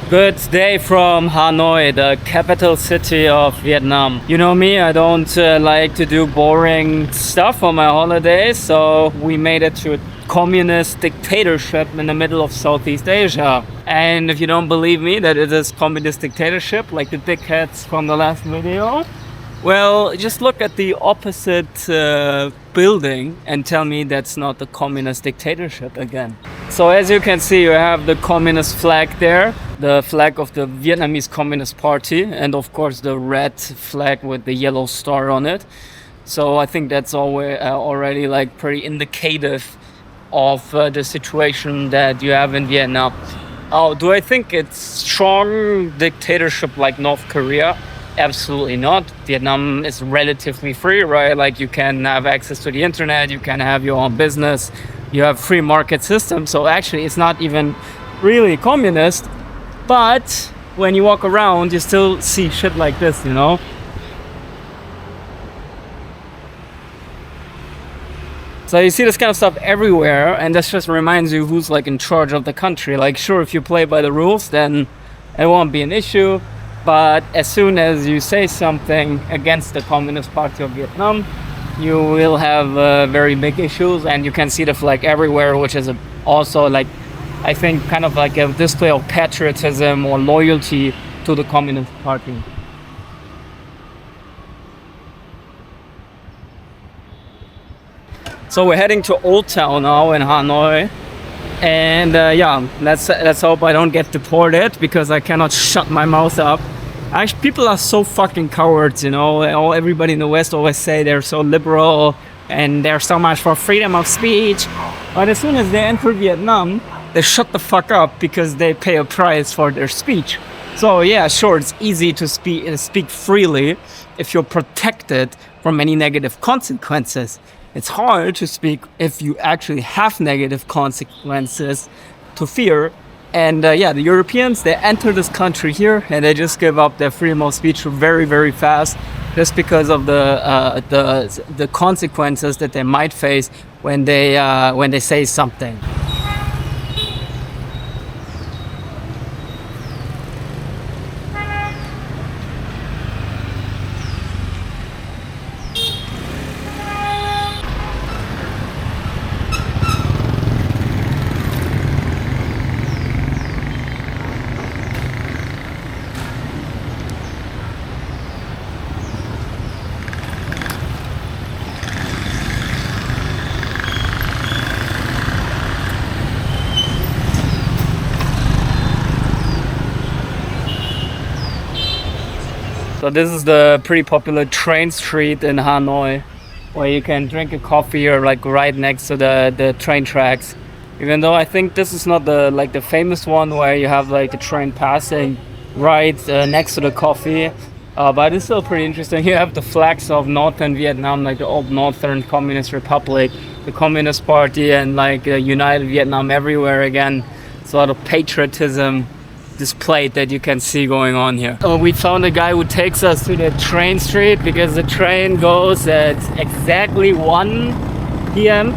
Good day from Hanoi, the capital city of Vietnam. You know me, I don't like to do boring stuff on my holidays, so we made it to a communist dictatorship in the middle of Southeast Asia. And if you don't believe me that it is communist dictatorship, like the dickheads from the last video, well, just look at the opposite building and tell me that's not the communist dictatorship again. So as you can see, you have the communist flag there, the flag of the Vietnamese Communist Party, and of course the red flag with the yellow star on it. So I think that's already like pretty indicative of the situation that you have in Vietnam. Oh, do I think it's strong dictatorship like North Korea? Absolutely not. Vietnam is relatively free, right? Like you can have access to the internet, you can have your own business, you have free market system. So actually it's not even really communist, but when you walk around, you still see shit like this, you know? So you see this kind of stuff everywhere, and this just reminds you who's like in charge of the country. Like sure, if you play by the rules, then it won't be an issue. But as soon as you say something against the Communist Party of Vietnam, you will have very big issues, and you can see the flag everywhere, which is also like, I think, kind of like a display of patriotism or loyalty to the Communist Party. So we're heading to Old Town now in Hanoi. And yeah, let's hope I don't get deported, because I cannot shut my mouth up. Actually, people are so fucking cowards, you know. Everybody in the West always say they're so liberal and they're so much for freedom of speech. But as soon as they enter Vietnam, they shut the fuck up because they pay a price for their speech. So yeah, sure, it's easy to speak freely if you're protected from any negative consequences. It's hard to speak if you actually have negative consequences to fear. And yeah, the Europeans, they enter this country here and they just give up their freedom of speech very, very fast, just because of the consequences that they might face when they say something. So this is the pretty popular train street in Hanoi, where you can drink a coffee or like right next to the train tracks. Even though I think this is not the famous one where you have like the train passing right next to the coffee. But it's still pretty interesting. You have the flags of Northern Vietnam, like the old Northern Communist Republic, the Communist Party, and like United Vietnam everywhere again. It's a lot of patriotism displayed that you can see going on here. So we found a guy who takes us to the train street, because the train goes at exactly 1 p.m.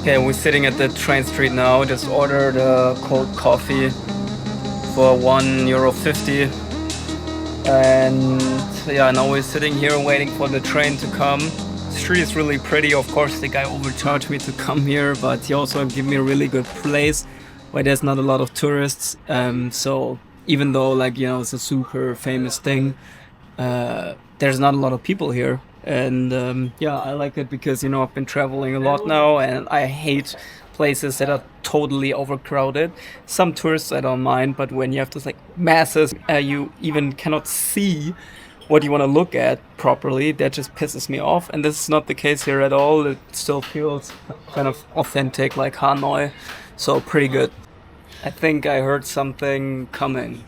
Okay, we're sitting at the train street now. Just ordered a cold coffee for €1.50. And yeah, now we're sitting here waiting for the train to come. The street is really pretty. Of course, the guy overcharged me to come here, but he also gave me a really good place where there's not a lot of tourists. So even though, like, you know, it's a super famous thing, there's not a lot of people here. And yeah, I like it because, you know, I've been traveling a lot now and I hate places that are totally overcrowded. Some tourists I don't mind, but when you have this like masses, you even cannot see what you want to look at properly, that just pisses me off. And this is not the case here at all. It still feels kind of authentic, like Hanoi. So pretty good. I think I heard something coming.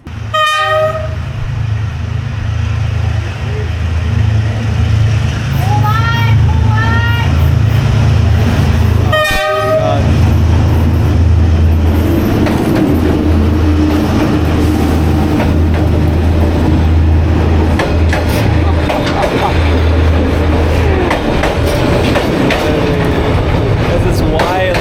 This is wild.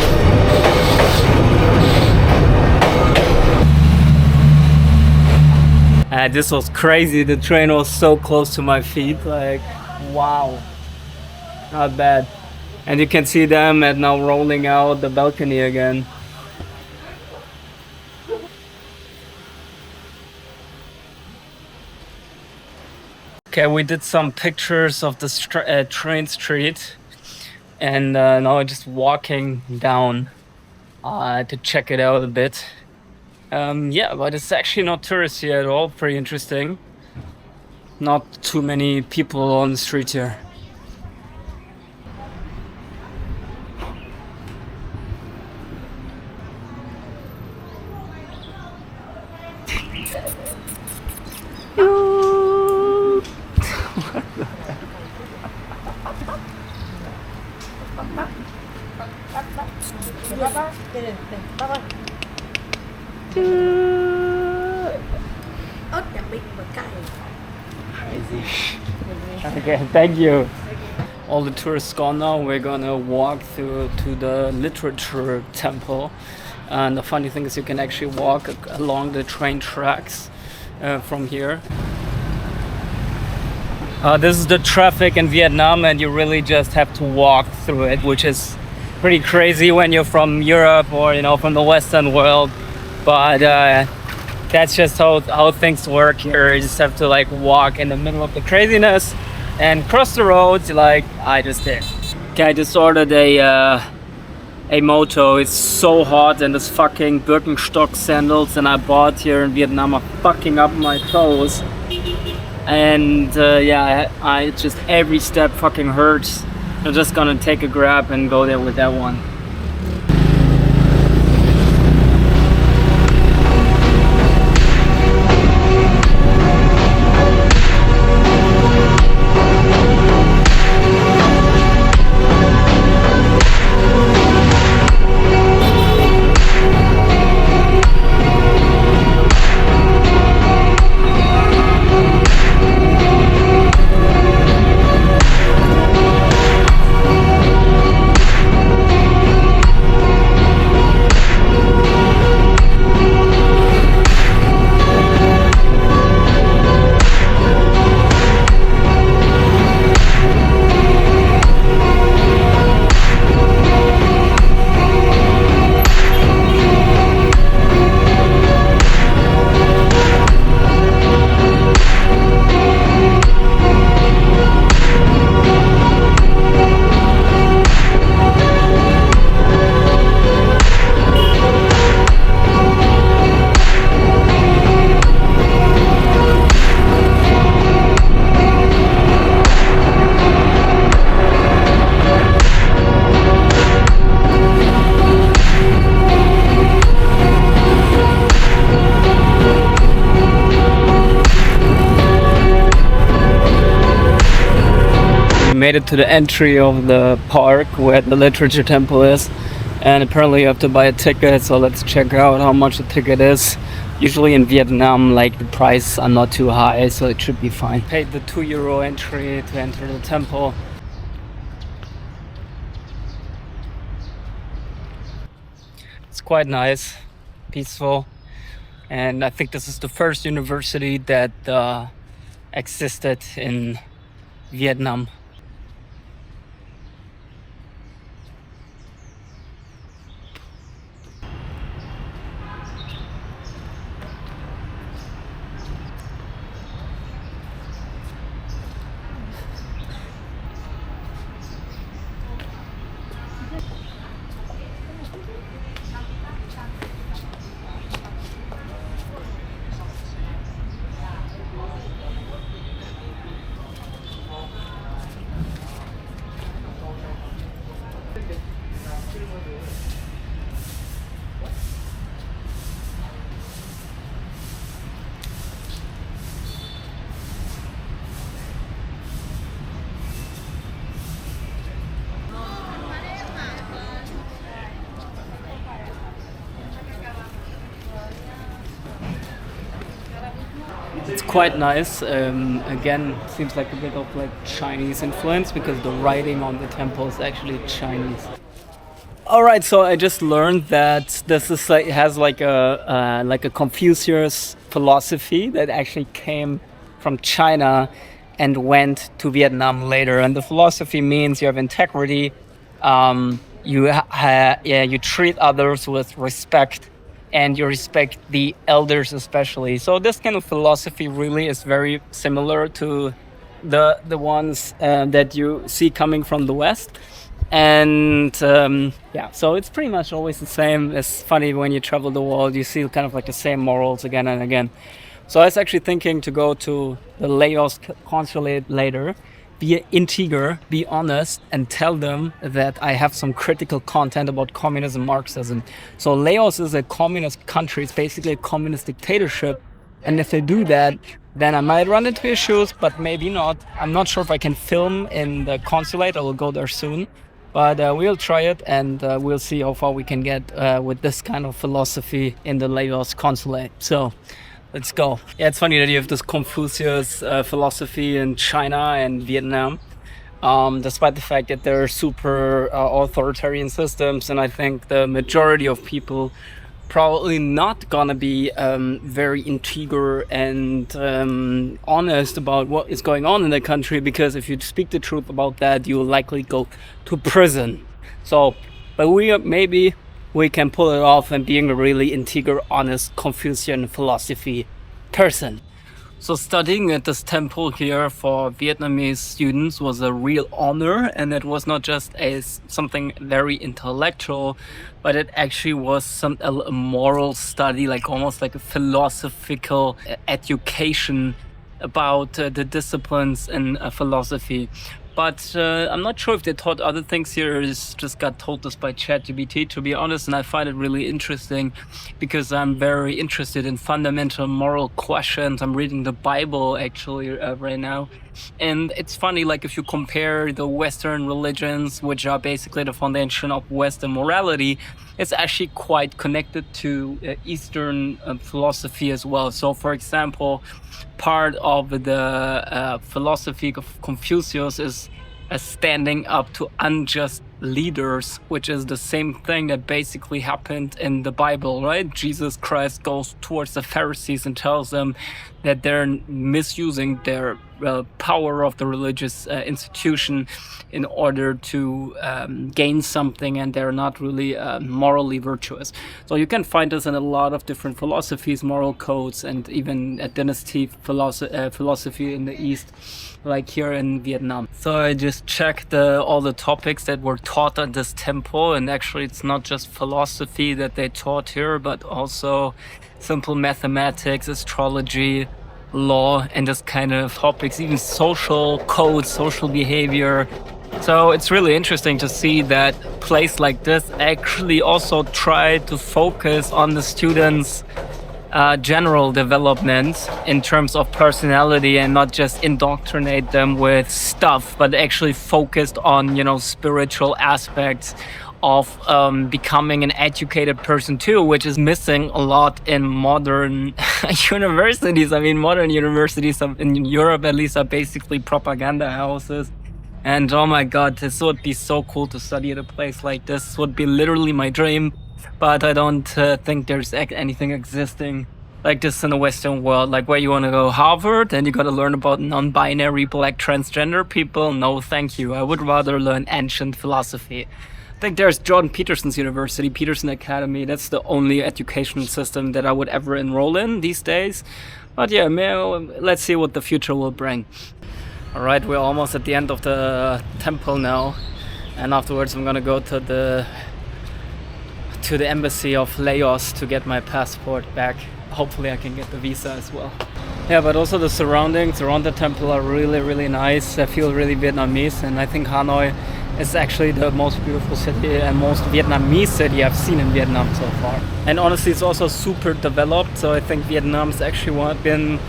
This was crazy. The train was so close to my feet. Like, wow. Not bad. And you can see them at now rolling out the balcony again. Okay, we did some pictures of the train street, and now I'm just walking down to check it out a bit. Yeah, but it's actually not touristy at all. Pretty interesting. Not too many people on the street here. Okay, thank you. All the tourists gone now. We're gonna walk through to the literature temple. And the funny thing is you can actually walk along the train tracks from here. This is the traffic in Vietnam, and you really just have to walk through it, which is pretty crazy when you're from Europe or, you know, from the Western world. But that's just how things work here. You just have to like walk in the middle of the craziness and cross the roads like I just did. Okay, I just ordered a moto. It's so hot, and this fucking Birkenstock sandals and I bought here in Vietnam are fucking up my toes. And yeah, I just every step fucking hurts. I'm just gonna take a Grab and go there with that one. Made it to the entry of the park where the literature temple is, and apparently you have to buy a ticket, so let's check out how much the ticket is. Usually in Vietnam, like, the prices are not too high, so it should be fine. Paid the €2 entry to enter the temple. quite nice, peaceful, and I think this is the first university that existed in Vietnam. It's quite nice. Again, seems like a bit of like Chinese influence because the writing on the temple is actually Chinese. All right, so I just learned that this is like has like a Confucius philosophy that actually came from China and went to Vietnam later. And the philosophy means you have integrity, you treat others with respect, and you respect the elders especially. So this kind of philosophy really is very similar to the ones that you see coming from the West. And yeah, so it's pretty much always the same. It's funny when you travel the world, you see kind of like the same morals again and again. So I was actually thinking to go to the Laos consulate later, be integer, be honest, and tell them that I have some critical content about communism, Marxism. So Laos is a communist country. It's basically a communist dictatorship. And if they do that, then I might run into issues, but maybe not. I'm not sure if I can film in the consulate. I will go there soon. But we'll try it, and we'll see how far we can get with this kind of philosophy in the Laos consulate. So let's go. Yeah, it's funny that you have this Confucius philosophy in China and Vietnam, despite the fact that they're super authoritarian systems. And I think the majority of people probably not gonna be very integer and honest about what is going on in the country, because if you speak the truth about that, you will likely go to prison. So, but maybe we can pull it off and being a really integer, honest Confucian philosophy person. So studying at this temple here for Vietnamese students was a real honor, and it was not just something very intellectual, but it actually was a moral study, like almost like a philosophical education about the disciplines in philosophy. But I'm not sure if they taught other things here. It's just got told this by ChatGPT, to be honest, and I find it really interesting because I'm very interested in fundamental moral questions. I'm reading the Bible actually right now. And it's funny, like if you compare the Western religions, which are basically the foundation of Western morality, it's actually quite connected to Eastern philosophy as well. So, for example, part of the philosophy of Confucius is standing up to unjust leaders, which is the same thing that basically happened in the Bible, right? Jesus Christ goes towards the Pharisees and tells them that they're misusing their power of the religious institution in order to gain something, and they're not really morally virtuous. So you can find this in a lot of different philosophies, moral codes, and even a dynasty philosophy in the East, like here in Vietnam. So I just checked all the topics that were taught at this temple, and actually it's not just philosophy that they taught here, but also simple mathematics, astrology, law, and this kind of topics, even social codes, social behavior. So it's really interesting to see that place like this actually also try to focus on the students' general development in terms of personality, and not just indoctrinate them with stuff, but actually focused on, spiritual aspects of becoming an educated person too, which is missing a lot in modern universities. I mean, modern universities in Europe at least are basically propaganda houses. And oh my god, this would be so cool to study at a place like this. This would be literally my dream. but I don't think there's anything existing like this in the Western world. Like where you want to go Harvard and you got to learn about non-binary black transgender people. No, thank you. I would rather learn ancient philosophy. I think there's Jordan Peterson's University, Peterson Academy. That's the only education system that I would ever enroll in these days. But yeah, let's see what the future will bring. All right, we're almost at the end of the temple now, and afterwards I'm gonna go to the embassy of Laos to get my passport back. Hopefully I can get the visa as well. Yeah, but also the surroundings around the temple are really, really nice. I feel really Vietnamese, and I think Hanoi is actually the most beautiful city and most Vietnamese city I've seen in Vietnam so far. And honestly, it's also super developed, so I think Vietnam's actually been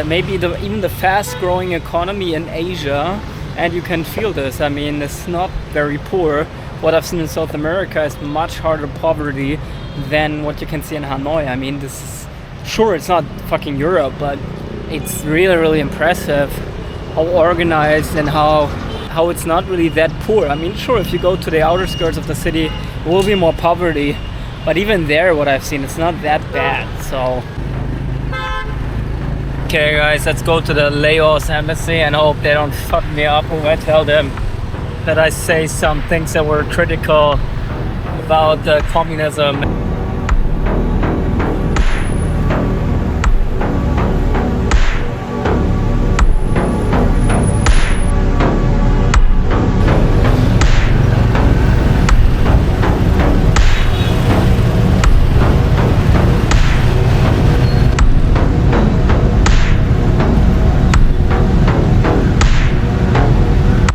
maybe even the fast-growing economy in Asia, and you can feel this. I mean, it's not very poor. What I've seen in South America is much harder poverty than what you can see in Hanoi. I mean, this is sure it's not fucking Europe, but it's really, really impressive how organized and how it's not really that poor. I mean, sure, if you go to the outer skirts of the city, there will be more poverty, but even there, what I've seen, it's not that bad. So, okay, guys, let's go to the Laos embassy and hope they don't fuck me up when I tell them that I say some things that were critical about communism.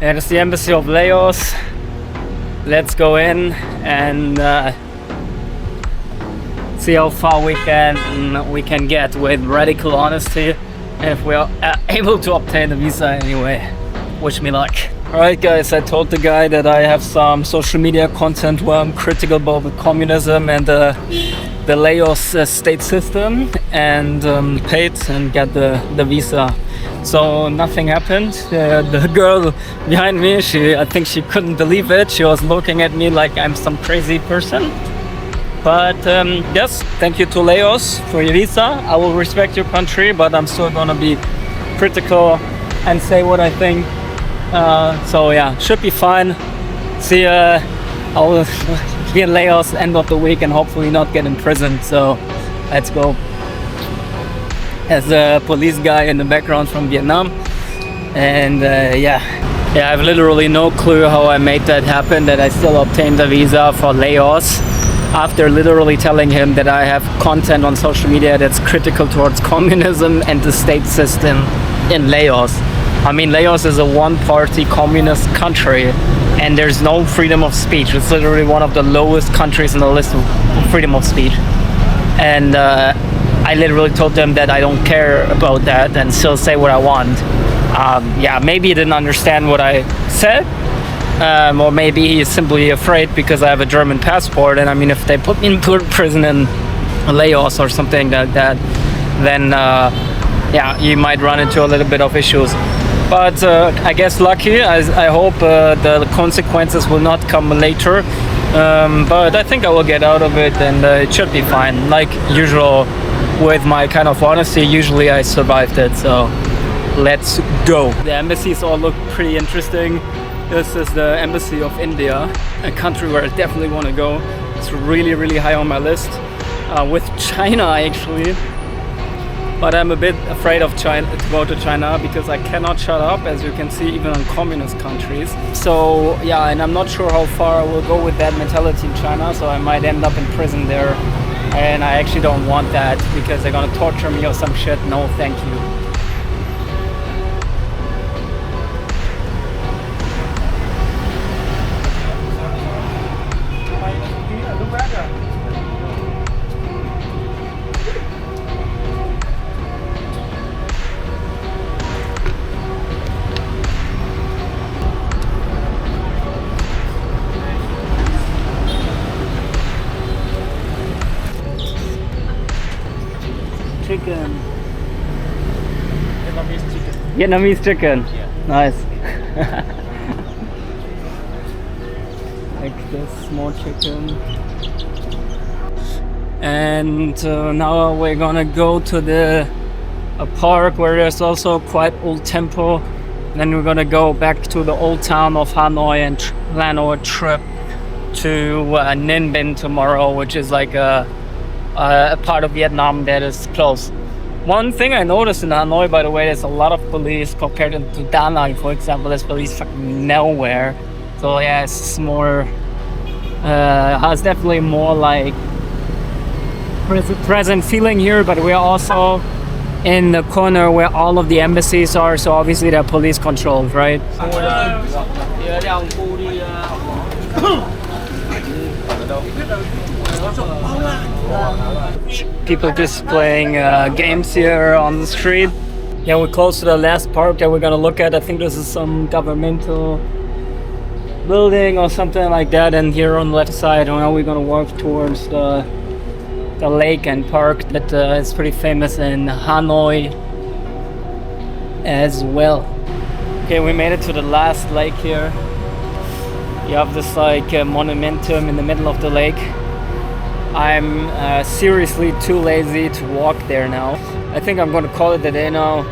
And it's the embassy of Laos. Let's go in and see how far we can get with radical honesty, and if we are able to obtain the visa anyway. Wish me luck. Alright guys, I told the guy that I have some social media content where I'm critical about the communism and the Laos state system, and paid and got the visa. So nothing happened. The girl behind me, I think she couldn't believe it. She was looking at me like I'm some crazy person. But yes, thank you to Laos for your visa. I will respect your country, but I'm still gonna be critical and say what I think. So yeah, should be fine. See ya. I will be in Laos end of the week and hopefully not get imprisoned. So let's go. As a police guy in the background from Vietnam, and yeah, I have literally no clue how I made that happen, that I still obtained a visa for Laos after literally telling him that I have content on social media that's critical towards communism and the state system in Laos. I mean, Laos is a one-party communist country and there's no freedom of speech. It's literally one of the lowest countries on the list of freedom of speech. And I literally told them that I don't care about that and still say what I want. Yeah, maybe he didn't understand what I said, or maybe he is simply afraid because I have a German passport, and I mean, if they put me in prison in Laos or something like that, then yeah, you might run into a little bit of issues. But I guess lucky. I hope the consequences will not come later. But I think I will get out of it, and it should be fine. Like usual, with my kind of honesty, usually I survived it. So let's go. The embassies all look pretty interesting. This is the embassy of India, a country where I definitely want to go. It's really, really high on my list. With China, actually. But I'm a bit afraid of China, to go to China, because I cannot shut up, as you can see, even in communist countries. So yeah, and I'm not sure how far I will go with that mentality in China, so I might end up in prison there. And I actually don't want that, because they're gonna torture me or some shit. No, thank you. Chicken. Vietnamese chicken. Vietnamese chicken. Yeah. Nice. Like, this small chicken. And now we're gonna go to a park where there's also quite old temple. Then we're gonna go back to the old town of Hanoi and plan our trip to Ninh Binh tomorrow, which is like a part of Vietnam that is close. One thing I noticed in Hanoi, by the way, there's a lot of police compared to Da Nang, for example. There's police fucking nowhere. So yeah, it's more, has definitely more like present feeling here, but we're also in the corner where all of the embassies are, so obviously they're police controlled, right? People just playing games here on the street. Yeah, we're close to the last park that we're gonna look at. I think this is some governmental building or something like that. And here on the left side, now we're gonna walk towards the lake and park that is pretty famous in Hanoi as well. Okay, we made it to the last lake here. You have this like monumentum in the middle of the lake. I'm seriously too lazy to walk there now. I think I'm gonna call it a day now.